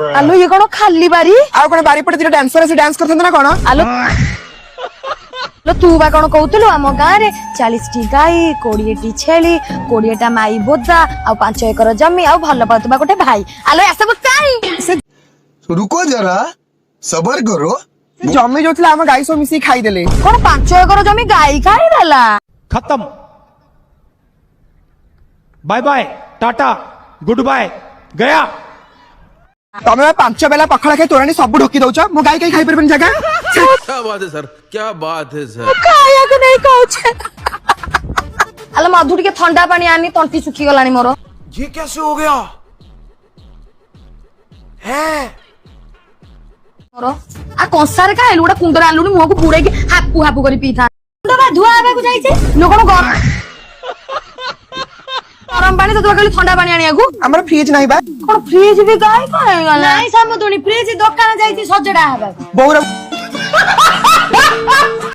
आलो ये कौन खाली बारी आउ कोन बारी पटे दिटा डांसर से डांस करथन ना कोन आलो लो तू बा कौन कहतलु आम गाँ रे 40 टी गाई 20 टी छेली 20 टा माई बोदा आ 5 एकर जमी आ भल पातबा गोटे भाई आलो ए सब काई रुको जरा सबर करो जमी जोथला हम गाई सो मिसी खाई देले कौन 5 एकर जमी गाई खाई देला खत्म bye bye tata goodbye गया तमे 5 बेला पखळा खाई तोरानी सब ढोकी दउछ मो गाई काई खाई परबन जगह क्या बात है सर क्या बात है सर खाया को नहीं कहछे आलो मधु टिके ठंडा पानी आनी तंटी सुखी गलानी मोर ये कैसे हो गया है मोर आ कंसार का एलुडा कुंडर आलुनी मुह को बुड़े के हापू हापू करी पीथा कुंड बा धुआ आबे को जाई छे नो कोन गरम पानी तो तोरा कहली ठंडा पानी आनिया को हमर फ्रिज नहीं बा कोन फ्रिज भी गाय कहै गला नहीं समुदुनी फ्रिज दुकान जाईती सजडा हबा बौरा